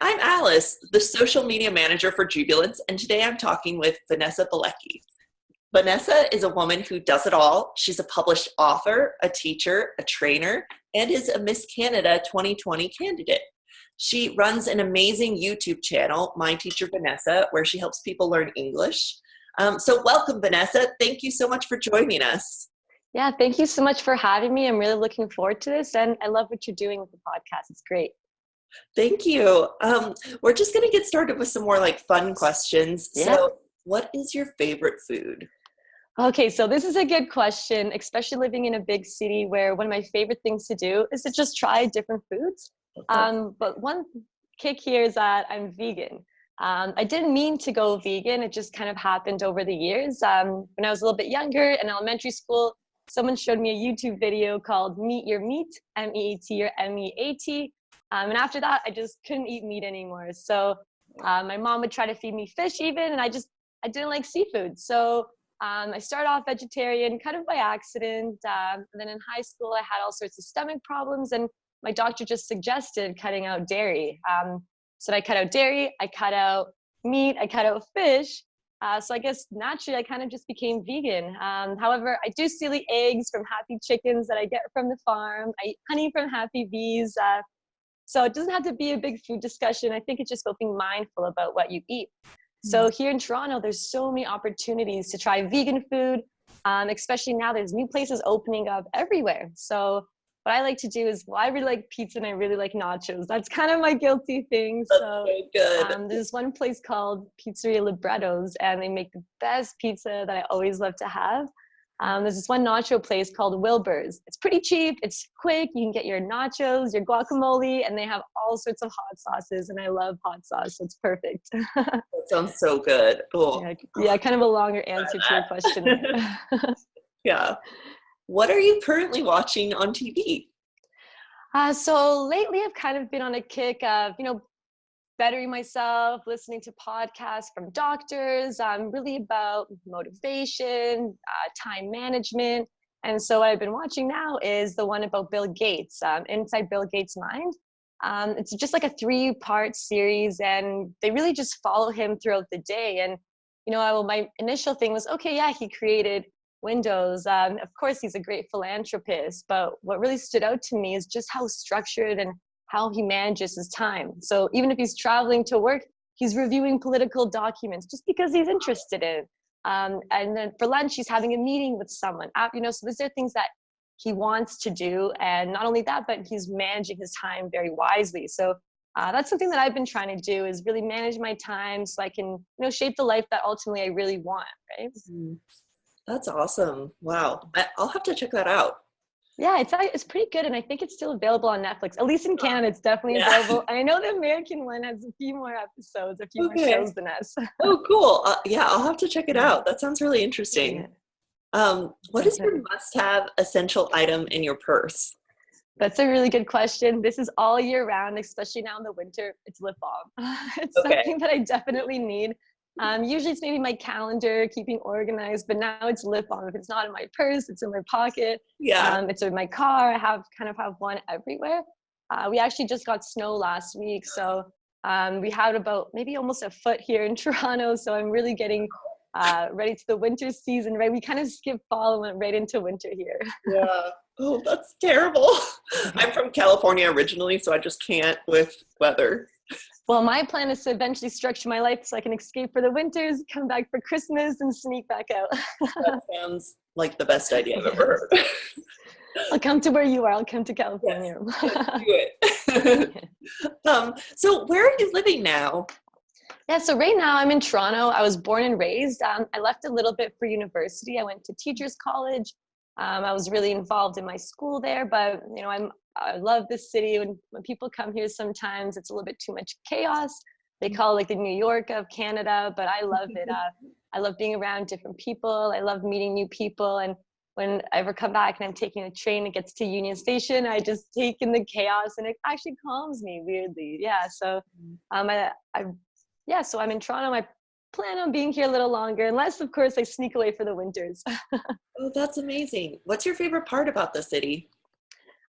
I'm Alice, the social media manager for Jubilance, and today I'm talking with Vanessa Bielecki. Vanessa is a woman who does it all. She's a published author, a teacher, a trainer, and is a Miss Canada 2020 candidate. She runs an amazing YouTube channel, My Teacher Vanessa, where she helps people learn English. So welcome, Vanessa. Thank you so much for joining us. Yeah, thank you so much for having me. I'm really looking forward to this, and I love what you're doing with the podcast. It's great. Thank you. We're just going to get started with some more fun questions. Yeah. So what is your favorite food? Okay, so this is a good question, especially living in a big city where one of my favorite things to do is to just try different foods. But one kick here is that I'm vegan. I didn't mean to go vegan. It just kind of happened over the years. When I was a little bit younger in elementary school, someone showed me a YouTube video called Meet Your Meat, M-E-A-T or M-E-A-T. And after that, I just couldn't eat meat anymore. So my mom would try to feed me fish even, and I didn't like seafood. So I started off vegetarian kind of by accident. And then in high school, I had all sorts of stomach problems, and my doctor just suggested cutting out dairy. So I cut out dairy, I cut out meat, I cut out fish. So I guess naturally I kind of just became vegan. However, I do still eat eggs from happy chickens that I get from the farm. I eat honey from happy bees. So it doesn't have to be a big food discussion. I think it's just about being mindful about what you eat. So here in Toronto, there's so many opportunities to try vegan food, especially now there's new places opening up everywhere. So what I like to do is, I really like pizza and I really like nachos. That's kind of my guilty thing. So good. There's one place called Pizzeria Librettos, and they make the best pizza that I always love to have. There's this one nacho place called Wilbur's. It's pretty cheap, it's quick, you can get your nachos, your guacamole, and they have all sorts of hot sauces, and I love hot sauce, so it's perfect. That sounds so good. Oh. Yeah, kind of a longer answer to your question. Yeah. What are you currently watching on TV? So lately I've kind of been on a kick of, bettering myself, listening to podcasts from doctors, really about motivation, time management. And so what I've been watching now is the one about Bill Gates, Inside Bill Gates' Mind. It's just like a 3-part series, and they really just follow him throughout the day. And, my initial thing was, okay, yeah, he created Windows. Of course, he's a great philanthropist, but what really stood out to me is just how structured and how he manages his time. So even if he's traveling to work, he's reviewing political documents just because he's interested in. And then for lunch, he's having a meeting with someone. So these are things that he wants to do. And not only that, but he's managing his time very wisely. So that's something that I've been trying to do, is really manage my time so I can, shape the life that ultimately I really want, right? That's awesome. Wow. I'll have to check that out. Yeah, it's pretty good, and I think it's still available on Netflix. At least in Canada, it's definitely available. And I know the American one has a few more episodes, a few more shows than us. Oh, cool. Yeah, I'll have to check it out. That sounds really interesting. What is your must-have essential item in your purse? That's a really good question. This is all year round, especially now in the winter. It's lip balm. It's something that I definitely need. Usually it's maybe my calendar, keeping organized, but now it's lip balm. If it's not in my purse, it's in my pocket. Yeah. It's in my car. I have one everywhere. We actually just got snow last week, so we had about maybe almost a foot here in Toronto. So I'm really getting ready to the winter season, right? We kind of skipped fall and went right into winter here. Yeah. Oh, that's terrible. I'm from California originally, so I just can't with weather. Well, my plan is to eventually structure my life so I can escape for the winters, come back for Christmas, and sneak back out. That sounds like the best idea I've ever heard. I'll come to where you are. I'll come to California. Yes, do it. So where are you living now? Yeah, so right now I'm in Toronto. I was born and raised. I left a little bit for university. I went to Teachers College. I was really involved in my school there, but I love this city. When people come here, sometimes it's a little bit too much chaos. They call it like the New York of Canada, but I love it. I love being around different people. I love meeting new people. And when I ever come back and I'm taking a train that gets to Union Station, I just take in the chaos, and it actually calms me weirdly. Yeah. So so I'm in Toronto. I plan on being here a little longer, unless of course I sneak away for the winters. Oh, that's amazing. What's your favorite part about the city?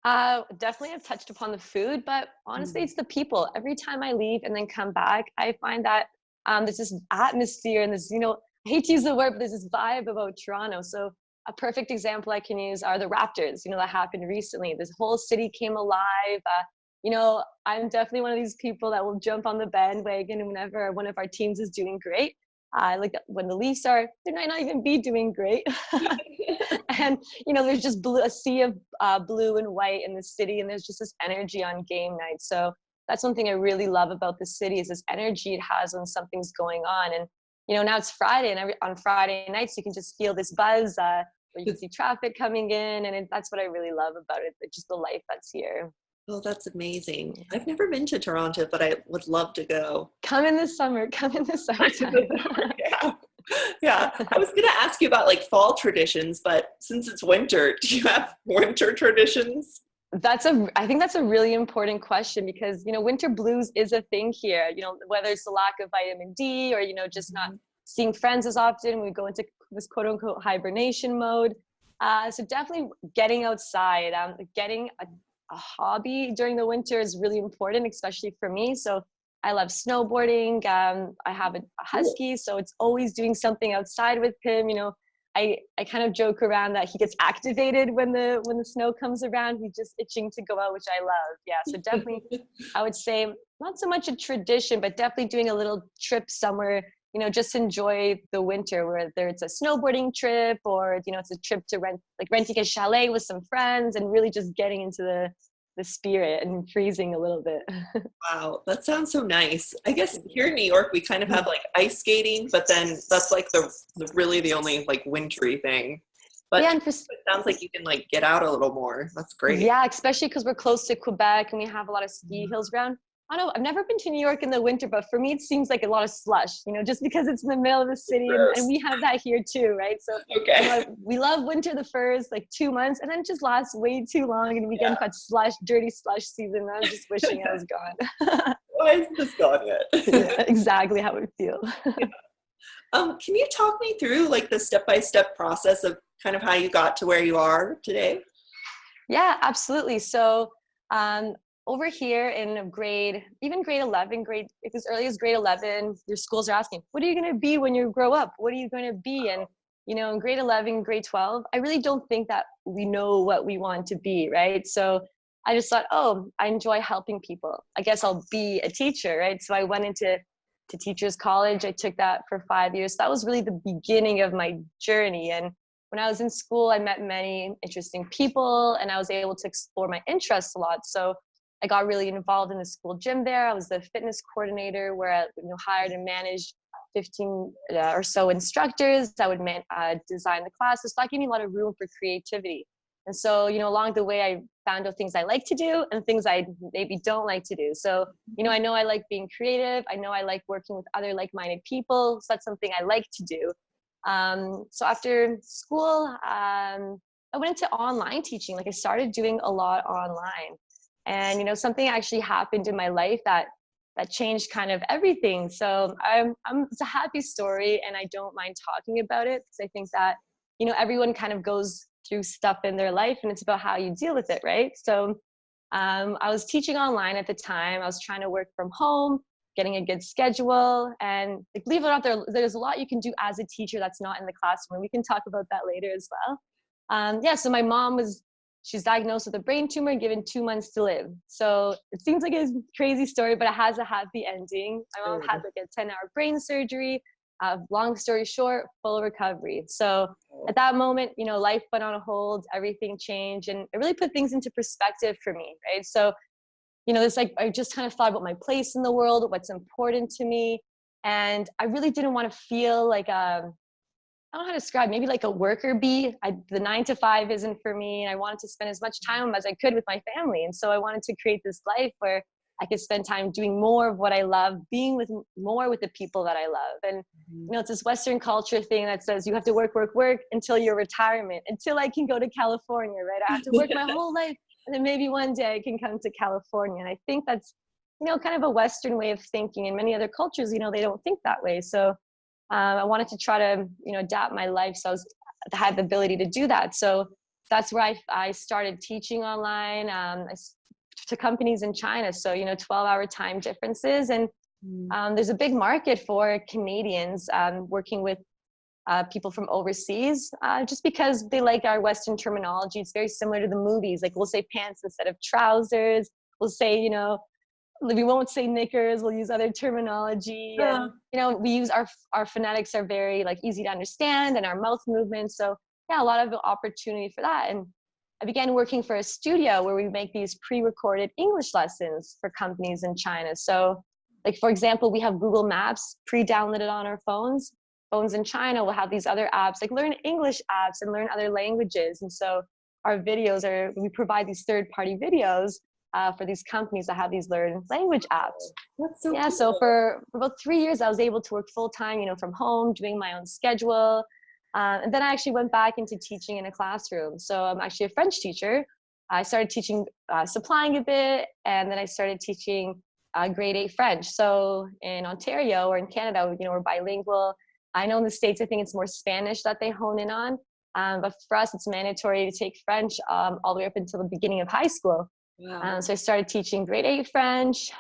Definitely I've touched upon the food, but honestly, Mm. it's the people. Every time I leave and then come back, I find that there's this atmosphere and this, I hate to use the word, but there's this vibe about Toronto. So a perfect example I can use are the Raptors, that happened recently. This whole city came alive. I'm definitely one of these people that will jump on the bandwagon whenever one of our teams is doing great. Like when the Leafs are, they might not even be doing great. And there's just a sea of blue and white in the city, and there's just this energy on game night. So that's one thing I really love about the city is this energy it has when something's going on. And now it's Friday, and on Friday nights you can just feel this buzz where you can see traffic coming in, and that's what I really love about it. Just the life that's here. Oh, that's amazing. I've never been to Toronto, but I would love to go. Come in the summer. Come in the summertime. Yeah. Yeah. I was going to ask you about like fall traditions, but since it's winter, do you have winter traditions? I think that's a really important question because, winter blues is a thing here, whether it's the lack of vitamin D or, just not seeing friends as often. We go into this quote unquote hibernation mode. So definitely getting outside, getting a hobby during the winter is really important, especially for me. So I love snowboarding. I have a husky, so it's always doing something outside with him. I kind of joke around that he gets activated when the snow comes around. He's just itching to go out, which I love. Yeah, so definitely, I would say not so much a tradition, but definitely doing a little trip somewhere. Just enjoy the winter, whether it's a snowboarding trip or it's a trip to renting a chalet with some friends and really just getting into the spirit and freezing a little bit. Wow, that sounds so nice. I guess here in New York, we kind of have like ice skating, but then that's like really the only like wintry thing. But Yeah, it sounds like you can like get out a little more. That's great. yeah, especially because we're close to Quebec and we have a lot of ski hills around. I don't know, I've never been to New York in the winter, but for me, it seems like a lot of slush, just because it's in the middle of the city and we have that here too, right? So, Okay. we love winter the first like 2 months and then it just lasts way too long and we get into slush, dirty slush season. And I'm just wishing I was gone. Why isn't this gone yet? Yeah, exactly how I feel. Yeah. Can you talk me through like the step-by-step process of kind of how you got to where you are today? Yeah, absolutely. So, over here in grade 11, if as early as grade 11, your schools are asking, what are you going to be when you grow up? What are you going to be? And, in grade 11, grade 12, I really don't think that we know what we want to be, right? So I just thought, oh, I enjoy helping people. I guess I'll be a teacher, right? So I went into teachers college. I took that for 5 years. That was really the beginning of my journey. And when I was in school, I met many interesting people and I was able to explore my interests a lot. So I got really involved in the school gym there. I was the fitness coordinator where I hired and managed 15 or so instructors. I would design the classes. So that gave me a lot of room for creativity. And so, along the way, I found out things I like to do and things I maybe don't like to do. So, I know I like being creative. I know I like working with other like-minded people. So that's something I like to do. So after school, I went into online teaching. Like I started doing a lot online. And something actually happened in my life that changed kind of everything. So it's a happy story, and I don't mind talking about it because I think that everyone kind of goes through stuff in their life, and it's about how you deal with it, right? So I was teaching online at the time. I was trying to work from home, getting a good schedule, and like, believe it or not, there's a lot you can do as a teacher that's not in the classroom. We can talk about that later as well. Yeah, so my mom she's diagnosed with a brain tumor, given 2 months to live. So it seems like a crazy story, but it has a happy ending. My mom had like a 10-hour brain surgery. Long story short, full recovery. So at that moment, life went on hold, everything changed, and it really put things into perspective for me, right? So, it's like I just kind of thought about my place in the world, what's important to me, and I really didn't want to feel like I don't know how to describe, maybe like a worker bee. The 9 to 5 isn't for me. And I wanted to spend as much time as I could with my family. And so I wanted to create this life where I could spend time doing more of what I love, being more with the people that I love. And, it's this Western culture thing that says you have to work, work, work until your retirement, until I can go to California, right? I have to work my whole life. And then maybe one day I can come to California. And I think that's, kind of a Western way of thinking. In many other cultures, they don't think that way. So I wanted to try to, adapt my life so I had the ability to do that. So that's where I started teaching online to companies in China. So, 12-hour time differences. And there's a big market for Canadians working with people from overseas, just because they like our Western terminology. It's very similar to the movies. Like we'll say pants instead of trousers. We'll say, we won't say knickers. We'll use other terminology. And, we use our phonetics are very like easy to understand, and our mouth movements. So yeah, a lot of opportunity for that. And I began working for a studio where we make these pre-recorded English lessons for companies in China. So like, for example, we have Google Maps pre-downloaded on our phones. Phones in China will have these other apps, like learn English apps and learn other languages. And so our videos we provide these third-party videos for these companies that have these learn language apps. That's so yeah, cool. so for about 3 years, I was able to work full-time, from home, doing my own schedule. And then I actually went back into teaching in a classroom. So I'm actually a French teacher. I started teaching supplying a bit, and then I started teaching grade 8 French. So in Ontario or in Canada, we're bilingual. I know in the States, I think it's more Spanish that they hone in on. But for us, it's mandatory to take French all the way up until the beginning of high school. Wow. So I started teaching grade 8 French.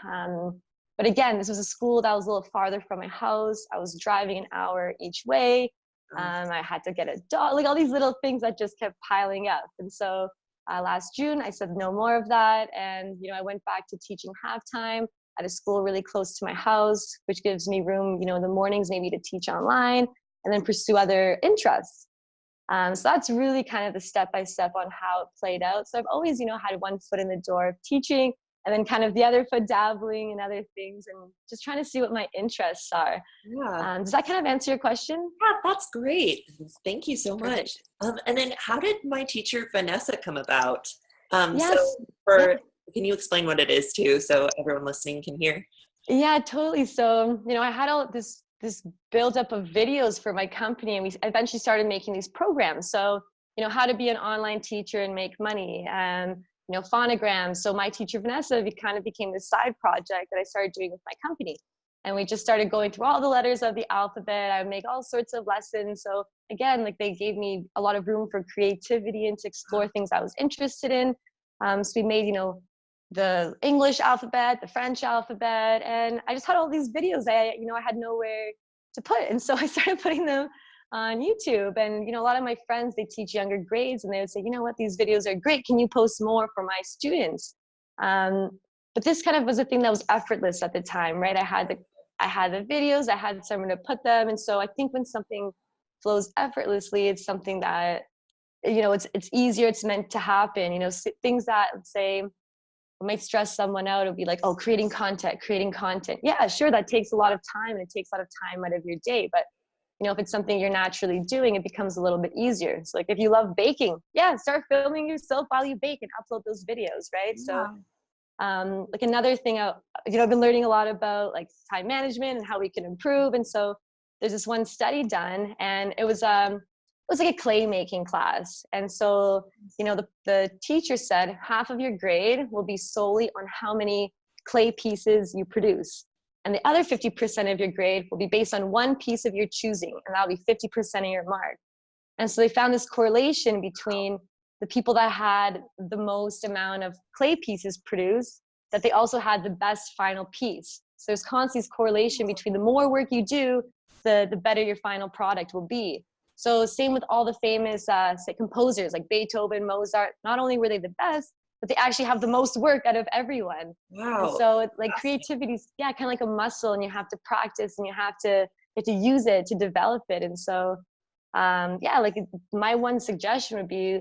But again, this was a school that was a little farther from my house. I was driving an hour each way. I had to get a dog, like all these little things that just kept piling up. And so last June, I said no more of that. And, I went back to teaching half-time at a school really close to my house, which gives me room, in the mornings maybe to teach online and then pursue other interests. So that's really kind of the step-by-step on how it played out. So I've always, had one foot in the door of teaching and then kind of the other foot dabbling in other things and just trying to see what my interests are. Yeah. Does that kind of answer your question? Yeah, that's great. Thank you so much. Perfect. And then how did My Teacher Vanessa come about? Yes. So can you explain what it is too, so everyone listening can hear? Yeah, totally. So, I had all this buildup of videos for my company, and we eventually started making these programs. So, how to be an online teacher and make money, phonograms. So My Teacher Vanessa kind of became this side project that I started doing with my company. And we just started going through all the letters of the alphabet. I would make all sorts of lessons. So again, like they gave me a lot of room for creativity and to explore things I was interested in. So we made, the English alphabet, the French alphabet, and I just had all these videos I had nowhere to put. And so I started putting them on YouTube. And, a lot of my friends, they teach younger grades, and they would say, you know what, these videos are great. Can you post more for my students? But this kind of was a thing that was effortless at the time, right? I had the videos, I had somewhere to put them. And so I think when something flows effortlessly, it's something that, it's easier, it's meant to happen. Things that, let's say, might stress someone out, it'll be like, oh, creating content. Yeah, sure, that takes a lot of time, and it takes a lot of time out of your day. But, if it's something you're naturally doing, it becomes a little bit easier. So like if you love baking, yeah, start filming yourself while you bake and upload those videos, right? Yeah. So like another thing, I've been learning a lot about like time management and how we can improve. And so there's this one study done, and it was like a clay making class. And so, the teacher said half of your grade will be solely on how many clay pieces you produce. And the other 50% of your grade will be based on one piece of your choosing, and that'll be 50% of your mark. And so they found this correlation between the people that had the most amount of clay pieces produced, that they also had the best final piece. So there's constantly this correlation between the more work you do, the better your final product will be. So same with all the famous say composers like Beethoven, Mozart. Not only were they the best, but they actually have the most work out of everyone. Wow. And so it's like creativity is kind of like a muscle, and you have to practice, and you have to use it to develop it. And so like my one suggestion would be,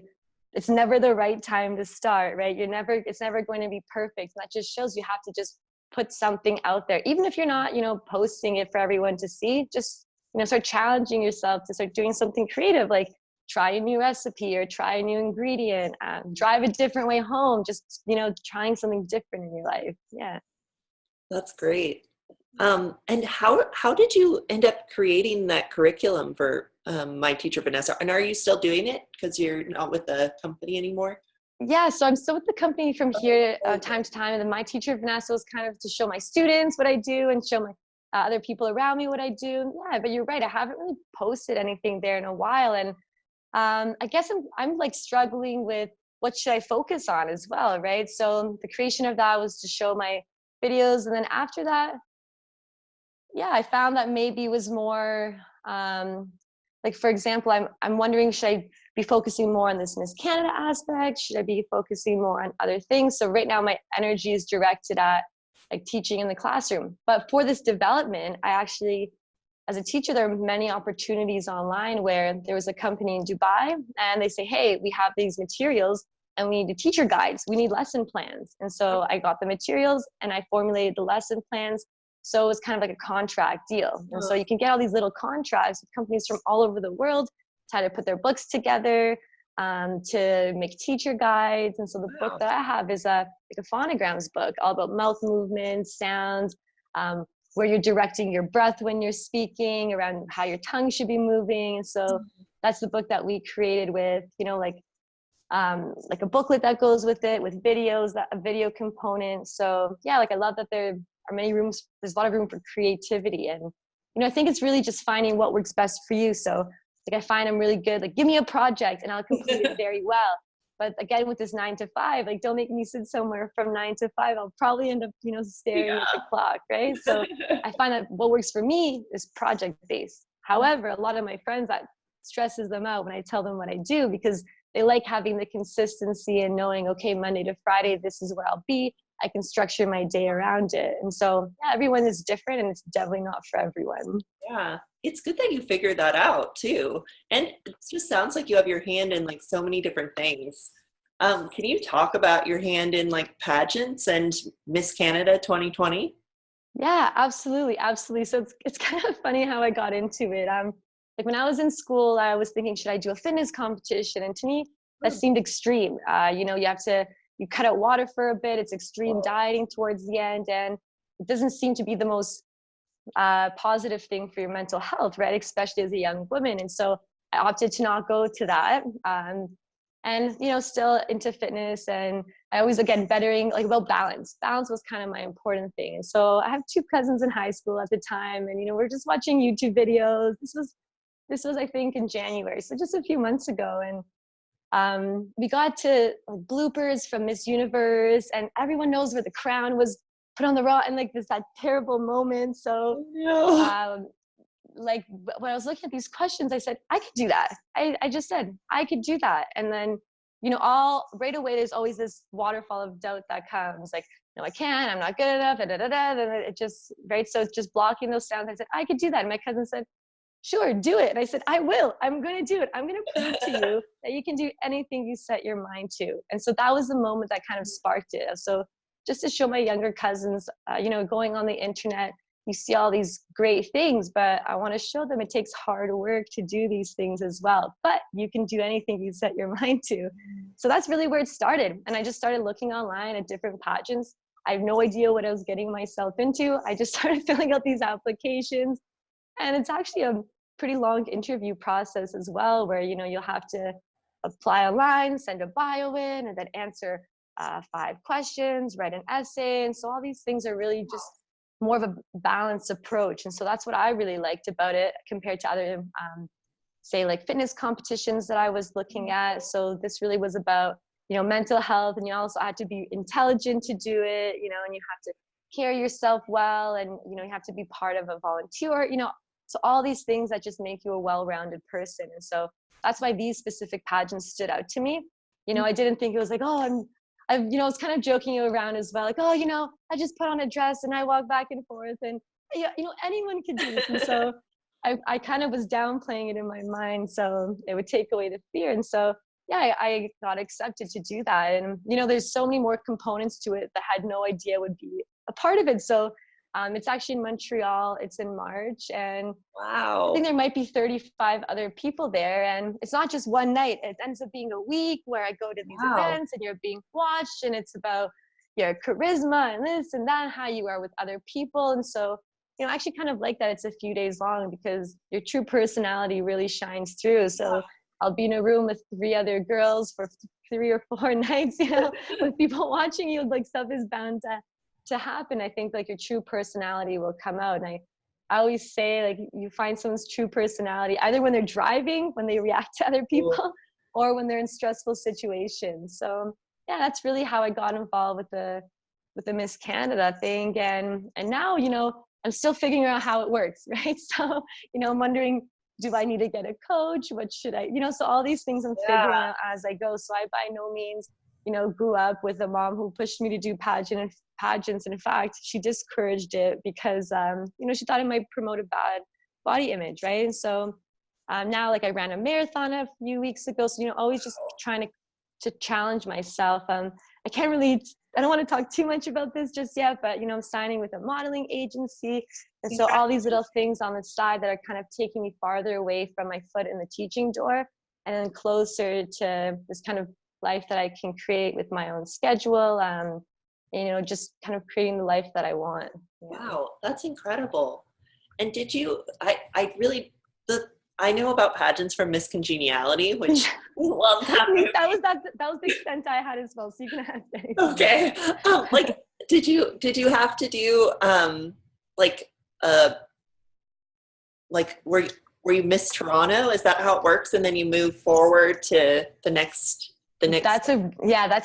it's never the right time to start, right? It's never going to be perfect. And that just shows you have to just put something out there, even if you're not, posting it for everyone to see. Just start challenging yourself to start doing something creative, like try a new recipe or try a new ingredient, drive a different way home, just, trying something different in your life. Yeah. That's great. And how did you end up creating that curriculum for My Teacher Vanessa? And are you still doing it because you're not with the company anymore? Yeah, so I'm still with the company from here time to time. And then My Teacher Vanessa was kind of to show my students what I do and show my other people around me what I do. Yeah, but you're right. I haven't really posted anything there in a while. And I guess I'm like struggling with what should I focus on as well, right? So the creation of that was to show my videos, and then after that, yeah, I found that maybe it was more like, for example, I'm wondering, should I be focusing more on this Miss Canada aspect? Should I be focusing more on other things? So right now my energy is directed at like teaching in the classroom. But for this development, I actually, as a teacher, there are many opportunities online where there was a company in Dubai and they say, hey, we have these materials and we need teacher guides. We need lesson plans. And so I got the materials and I formulated the lesson plans. So it was kind of like a contract deal. And so you can get all these little contracts with companies from all over the world to how to put their books together, to make teacher guides. And so the book that I have is like a phonograms book, all about mouth movements, sounds, where you're directing your breath when you're speaking, around how your tongue should be moving. And so that's the book that we created with, you know, like a booklet that goes with it, with videos, that a video component. So yeah, like I love that there are many rooms, there's a lot of room for creativity. And, you know, I think it's really just finding what works best for you. So like I find I'm really good, like give me a project and I'll complete it very well. But again, with this 9 to 5, like don't make me sit somewhere from 9 to 5. I'll probably end up, you know, staring at the clock, right? So I find that what works for me is project based. However, a lot of my friends, that stresses them out when I tell them what I do, because they like having the consistency and knowing, okay, Monday to Friday, this is where I'll be. I can structure my day around it. And so yeah, everyone is different and it's definitely not for everyone. Yeah, it's good that you figured that out too. And it just sounds like you have your hand in like so many different things. Can you talk about your hand in like pageants and Miss Canada 2020? Yeah, absolutely. Absolutely. So it's kind of funny how I got into it. Like when I was in school, I was thinking, should I do a fitness competition? And to me, that seemed extreme. You know, you cut out water for a bit. It's extreme dieting towards the end. And it doesn't seem to be the most positive thing for your mental health, right? Especially as a young woman. And so I opted to not go to that. And, you know, still into fitness. And I always, again, bettering, like about balance. Balance was kind of my important thing. And so I have 2 cousins in high school at the time. And, you know, we're just watching YouTube videos. This was, I think, in January. So just a few months ago. And we got to like, bloopers from Miss Universe. And everyone knows where the crown was put on the raw, and like that terrible moment. So like when I was looking at these questions, I said, I could do that. I just said, I could do that. And then, you know, all right away, there's always this waterfall of doubt that comes like, no, I can't, I'm not good enough. Da, da, da, da. And it just, right. So just blocking those sounds. I said, I could do that. And my cousin said, sure, do it. And I said, I will. I'm going to do it. I'm going to prove to you that you can do anything you set your mind to. And so that was the moment that kind of sparked it. So just to show my younger cousins, you know, going on the internet, you see all these great things, but I want to show them it takes hard work to do these things as well. But you can do anything you set your mind to. So that's really where it started. And I just started looking online at different pageants. I have no idea what I was getting myself into. I just started filling out these applications. And it's actually a pretty long interview process as well, where, you know, you'll have to apply online, send a bio in, and then answer 5 questions, write an essay. And so all these things are really just more of a balanced approach. And so that's what I really liked about it compared to other, say like fitness competitions that I was looking at. So this really was about, you know, mental health, and you also had to be intelligent to do it, you know, and you have to carry yourself well, and, you know, you have to be part of a volunteer, you know, so all these things that just make you a well-rounded person. And so that's why these specific pageants stood out to me. You know, I didn't think it was like, oh, you know, I was kind of joking around as well, like, oh, you know, I just put on a dress and I walk back and forth, and yeah, you know, anyone can do this. And so I kind of was downplaying it in my mind, so it would take away the fear. And so yeah, I got accepted to do that. And, you know, there's so many more components to it that I had no idea would be a part of it. So it's actually in Montreal. It's in March, and Wow. I think there might be 35 other people there. And it's not just one night. It ends up being a week where I go to these events and you're being watched, and it's about your charisma and this and that, how you are with other people. And so, you know, I actually kind of like that it's a few days long, because your true personality really shines through. So I'll be in a room with 3 other girls for 3 or 4 nights, you know, with people watching you, like stuff is bound to happen. I think like your true personality will come out. And I always say, like, you find someone's true personality either when they're driving, when they react to other people, or when they're in stressful situations. So yeah, that's really how I got involved with the Miss Canada thing. And now, I'm still figuring out how it works, right? So, I'm wondering, do I need to get a coach? What should I, so all these things I'm figuring out as I go. So I by no means, grew up with a mom who pushed me to do pageants. And in fact, she discouraged it because, she thought it might promote a bad body image, right? And so now, like, I ran a marathon a few weeks ago. So, always just trying to challenge myself. I don't want to talk too much about this just yet, but, I'm signing with a modeling agency. And so all these little things on the side that are kind of taking me farther away from my foot in the teaching door and then closer to this kind of life that I can create with my own schedule. Just kind of creating the life that I want. Yeah. Wow, that's incredible. And did you, I know about pageants from Miss Congeniality, which I love that movie. That was the extent I had as well. So you can ask anything. Okay. Did you have to do were you Miss Toronto? Is that how it works? And then you move forward to the next. That's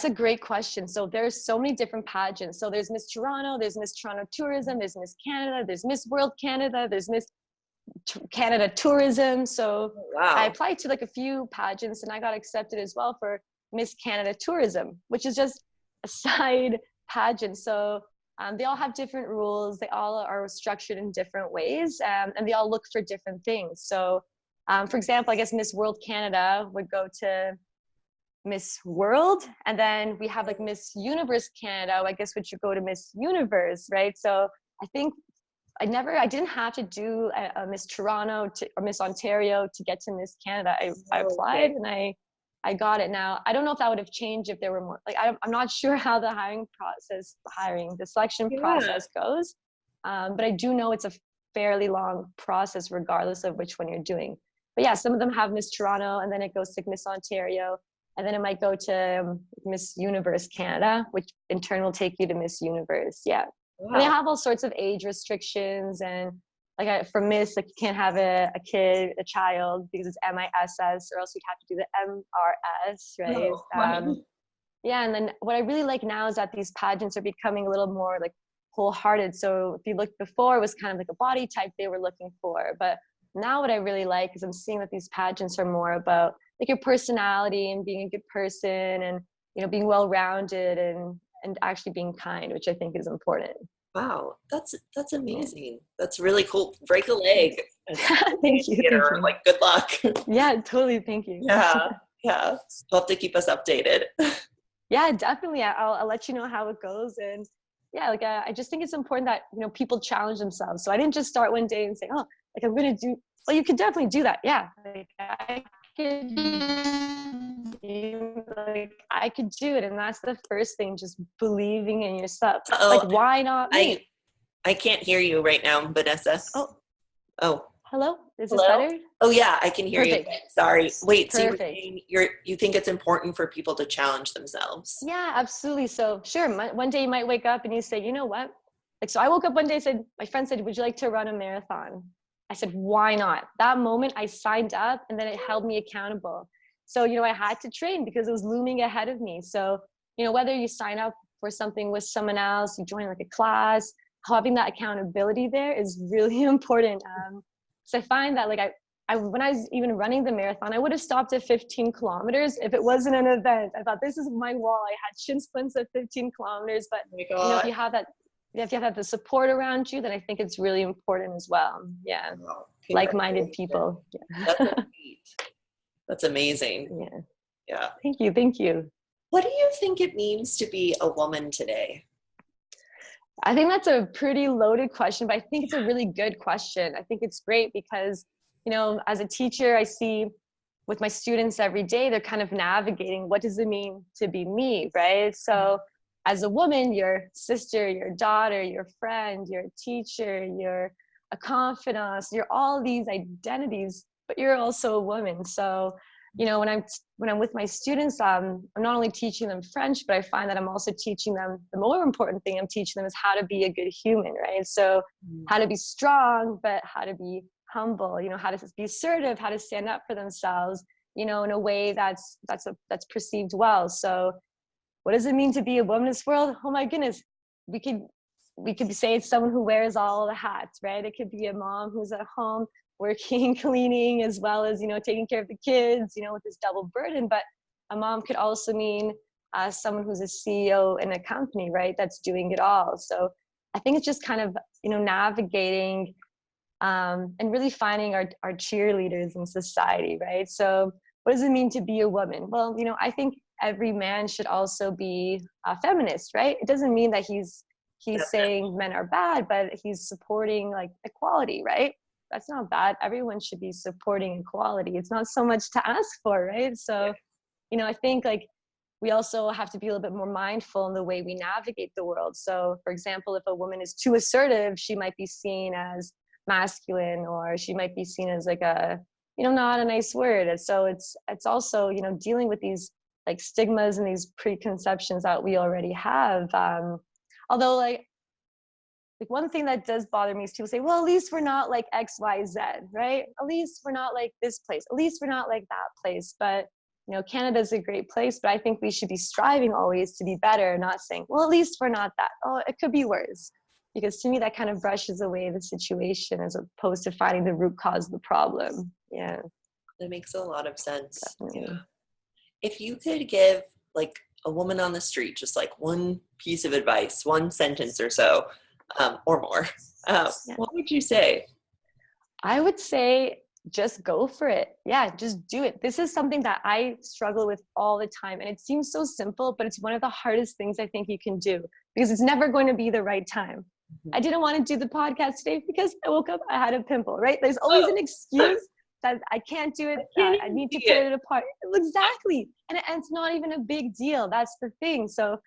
a great question. So there's so many different pageants. So there's Miss Toronto, there's Miss Toronto Tourism, there's Miss Canada, there's Miss World Canada, there's Miss Canada Tourism. So wow. I applied to like a few pageants and I got accepted as well for Miss Canada Tourism, which is just a side pageant. So they all have different rules. They all are structured in different ways, and they all look for different things. So for example, I guess Miss World Canada would go to Miss World, and then we have like Miss Universe Canada, I guess, which would go to Miss Universe, right? So I think I didn't have to do a Miss Toronto or Miss Ontario to get to Miss Canada. I applied and I got it. Now, I don't know if that would have changed if there were more, like, I'm not sure how the the selection process goes. But I do know it's a fairly long process regardless of which one you're doing. But yeah, some of them have Miss Toronto and then it goes to Miss Ontario. And then it might go to Miss Universe Canada, which in turn will take you to Miss Universe. Yeah. Wow. And they have all sorts of age restrictions. And like for Miss, like you can't have a child because it's MISS, or else you'd have to do the MRS, right? Oh, yeah. And then what I really like now is that these pageants are becoming a little more like wholehearted. So if you looked before, it was kind of like a body type they were looking for. But now what I really like is I'm seeing that these pageants are more about like your personality and being a good person and, being well-rounded and actually being kind, which I think is important. Wow, that's amazing. Yeah. That's really cool. Break a leg. Thank you. Like, good luck. Yeah, totally. Thank you. Yeah. You'll have to keep us updated. Yeah, definitely. I'll let you know how it goes. And yeah, like I just think it's important that, people challenge themselves. So I didn't just start one day and say, oh, like I'm going to do, well, you could definitely do that. Yeah. Like I could do it. And that's the first thing, just believing in yourself. Like, why not me? I can't hear you right now, Vanessa. Oh. Hello? Is this better? Oh yeah, I can hear you. Sorry. Wait, Perfect. So you think it's important for people to challenge themselves? Yeah, absolutely. So sure, one day you might wake up and you say, you know what? Like, so I woke up one day, my friend said, would you like to run a marathon? I said, why not? That moment I signed up and then it held me accountable. So, I had to train because it was looming ahead of me. So, whether you sign up for something with someone else, you join like a class, having that accountability there is really important. So I find that like when I was even running the marathon, I would have stopped at 15 kilometers if it wasn't an event. I thought, this is my wall. I had shin splints at 15 kilometers, but if you have that, the support around you, then I think it's really important as well. Yeah. Wow. Like-minded people. Yeah. That's amazing. Yeah. Yeah. Thank you. What do you think it means to be a woman today? I think that's a pretty loaded question, but I think it's a really good question. I think it's great because, as a teacher, I see with my students every day, they're kind of navigating what does it mean to be me, right? So as a woman, your sister, your daughter, your friend, your teacher, you're a confidant, you're all these identities, but you're also a woman. So when I'm with my students, I'm not only teaching them French, but I find that I'm also teaching them, the more important thing I'm teaching them is how to be a good human, right? So how to be strong, but how to be humble, how to be assertive, how to stand up for themselves, in a way that's perceived well. So what does it mean to be a woman in this world? Oh my goodness, we could say it's someone who wears all the hats, right? It could be a mom who's at home working, cleaning, as well as, taking care of the kids, with this double burden. But a mom could also mean someone who's a CEO in a company, right? That's doing it all. So I think it's just kind of, navigating and really finding our cheerleaders in society, right? So what does it mean to be a woman? Well, I think every man should also be a feminist, right? It doesn't mean that he's saying men are bad, but he's supporting like equality, right? That's not bad. Everyone should be supporting equality. It's not so much to ask for, right? So, I think like we also have to be a little bit more mindful in the way we navigate the world. So, for example, if a woman is too assertive, she might be seen as masculine, or she might be seen as like a, not a nice word. And so it's also, dealing with these like stigmas and these preconceptions that we already have. Although like one thing that does bother me is people say, well, at least we're not like X, Y, Z, right? At least we're not like this place. At least we're not like that place. But, Canada's a great place, but I think we should be striving always to be better, not saying, well, at least we're not that. Oh, it could be worse. Because to me, that kind of brushes away the situation as opposed to finding the root cause of the problem. Yeah. That makes a lot of sense. Definitely. Yeah. If you could give like a woman on the street, just like one piece of advice, one sentence or so, or more, what would you say? I would say just go for it. Yeah, just do it. This is something that I struggle with all the time. And it seems so simple, but it's one of the hardest things I think you can do because it's never going to be the right time. I didn't want to do the podcast today because I woke up, I had a pimple, right? There's always an excuse that I can't do it. I need to put it apart. Exactly. And it's not even a big deal. That's the thing. So,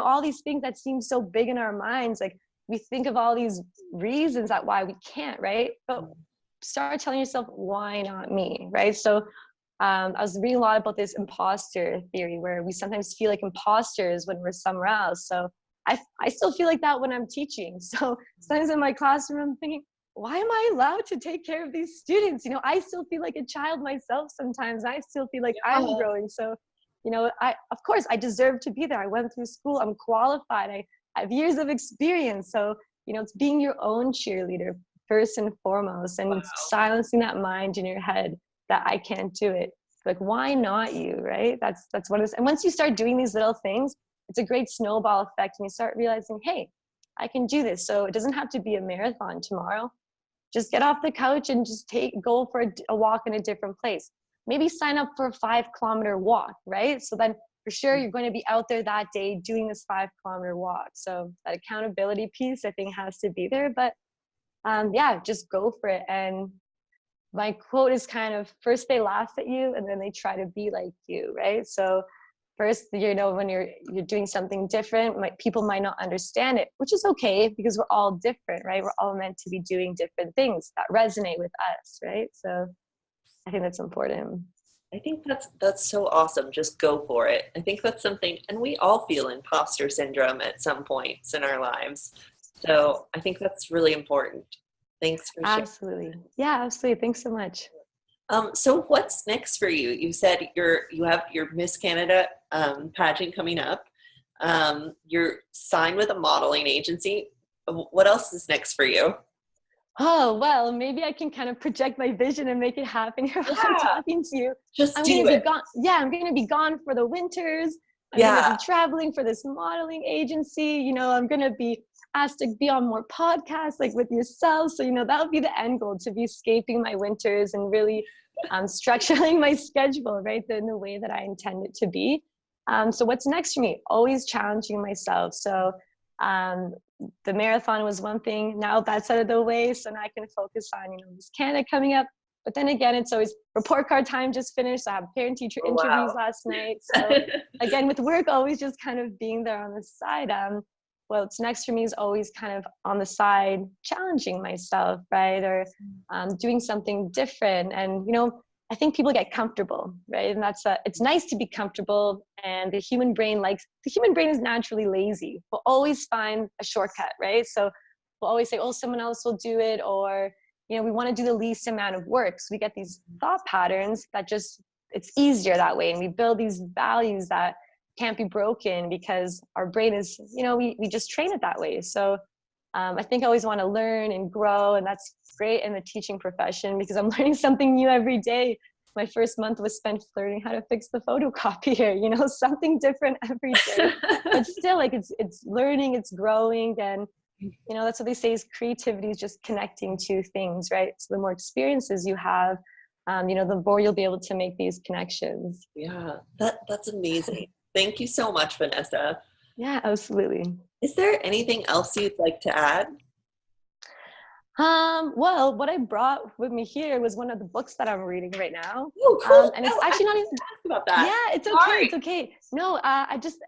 all these things that seem so big in our minds, like we think of all these reasons that why we can't, right? But start telling yourself, why not me, right? So I was reading a lot about this imposter theory where we sometimes feel like imposters when we're somewhere else. So I still feel like that when I'm teaching. So sometimes in my classroom, I'm thinking, why am I allowed to take care of these students? I still feel like a child myself sometimes. I still feel like I'm growing. So, of course, I deserve to be there. I went through school. I'm qualified. I have years of experience. So, it's being your own cheerleader first and foremost, and silencing that mind in your head that I can't do it. Like, why not you, right? That's what it is. And once you start doing these little things, it's a great snowball effect, and you start realizing, hey, I can do this. So it doesn't have to be a marathon tomorrow. Just get off the couch and just go for a walk in a different place. Maybe sign up for a 5-kilometer walk, right? So then for sure you're going to be out there that day doing this 5-kilometer walk. So that accountability piece, I think, has to be there. But yeah, just go for it. And my quote is kind of, first they laugh at you and then they try to be like you, right? So first, when you're doing something different, people might not understand it, which is okay because we're all different, right? We're all meant to be doing different things that resonate with us, right? So I think that's important. I think that's so awesome. Just go for it. I think that's something, and we all feel imposter syndrome at some points in our lives. So I think that's really important. Thanks for sharing. Absolutely. Yeah, absolutely. Thanks so much. So what's next for you? You said you have your Miss Canada pageant coming up. You're signed with a modeling agency. What else is next for you? Oh, well, maybe I can kind of project my vision and make it happen here while I'm talking to you. Just I'm do gonna it. be gone. Yeah, I'm going to be gone for the winters. I'm going to be traveling for this modeling agency. I'm going to be asked to be on more podcasts like with yourself. So, that would be the end goal, to be escaping my winters and really structuring my schedule, right, in the way that I intend it to be. So what's next for me? Always challenging myself. So the marathon was one thing. Now that's out of the way. So now I can focus on, Miss Canada coming up. But then again, it's always report card time just finished. I have parent-teacher interviews last night. So again, with work, always just kind of being there on the side. What's next for me is always kind of on the side, challenging myself, right? Or doing something different. And, I think people get comfortable, right? And it's nice to be comfortable. And the human brain is naturally lazy. We'll always find a shortcut, right? So we'll always say, oh, someone else will do it. Or, we want to do the least amount of work. So we get these thought patterns that it's easier that way. And we build these values that can't be broken because our brain is, we just train it that way. So I think I always want to learn and grow, and that's great in the teaching profession because I'm learning something new every day. My first month was spent learning how to fix the photocopier, something different every day. But still, like it's learning, it's growing, and that's what they say is creativity is just connecting two things, right? So the more experiences you have, the more you'll be able to make these connections. Yeah, that's amazing. Thank you so much, Vanessa. Yeah, absolutely. Is there anything else you'd like to add? Well, what I brought with me here was one of the books that I'm reading right now. Oh, cool. And it's actually not even about that. Yeah, it's okay. Sorry. It's okay. No,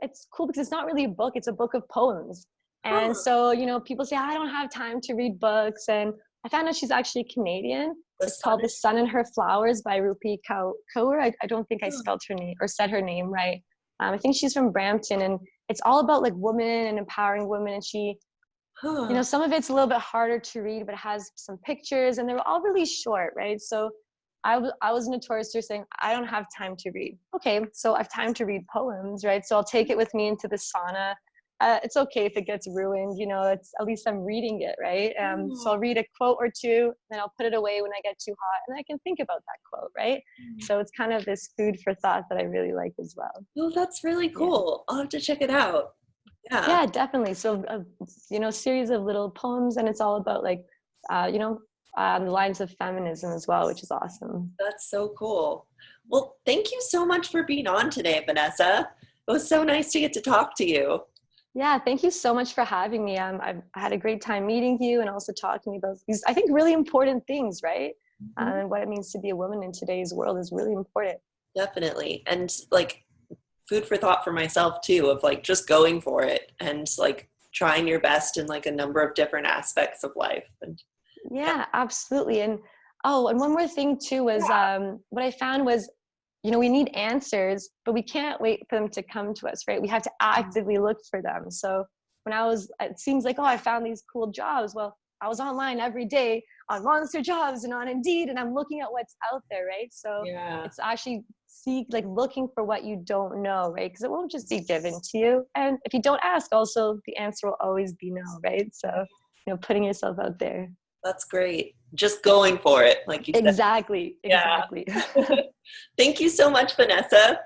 it's cool because it's not really a book. It's a book of poems. And so, people say, I don't have time to read books. And I found out she's actually Canadian. It's called The Sun and Her Flowers by Rupi Kaur. I don't think I spelled her name or said her name right. I think she's from Brampton, and it's all about like women and empowering women. And she, some of it's a little bit harder to read, but it has some pictures, and they're all really short, right? So I was notorious for saying, I don't have time to read. Okay, so I have time to read poems, right? So I'll take it with me into the sauna. It's okay if it gets ruined, it's at least I'm reading it, right? So I'll read a quote or two, then I'll put it away when I get too hot, and I can think about that quote, right? So it's kind of this food for thought that I really like as well. Oh, that's really cool. Yeah. I'll have to check it out. Yeah, definitely. So, series of little poems, and it's all about like, the lines of feminism as well, which is awesome. That's so cool. Well, thank you so much for being on today, Vanessa. It was so nice to get to talk to you. Yeah, thank you so much for having me. I had a great time meeting you and also talking about these, I think, really important things, right? And what it means to be a woman in today's world is really important. Definitely. And like food for thought for myself too, of like just going for it and like trying your best in like a number of different aspects of life. And yeah, absolutely. And and one more thing too was what I found was, we need answers, but we can't wait for them to come to us, right? We have to actively look for them. So it seems like, I found these cool jobs. Well, I was online every day on Monster Jobs and on Indeed, and I'm looking at what's out there, right? So it's actually looking for what you don't know, right? Because it won't just be given to you. And if you don't ask, also the answer will always be no, right? So, putting yourself out there. That's great. Just going for it, like you said. Exactly. Thank you so much, Vanessa.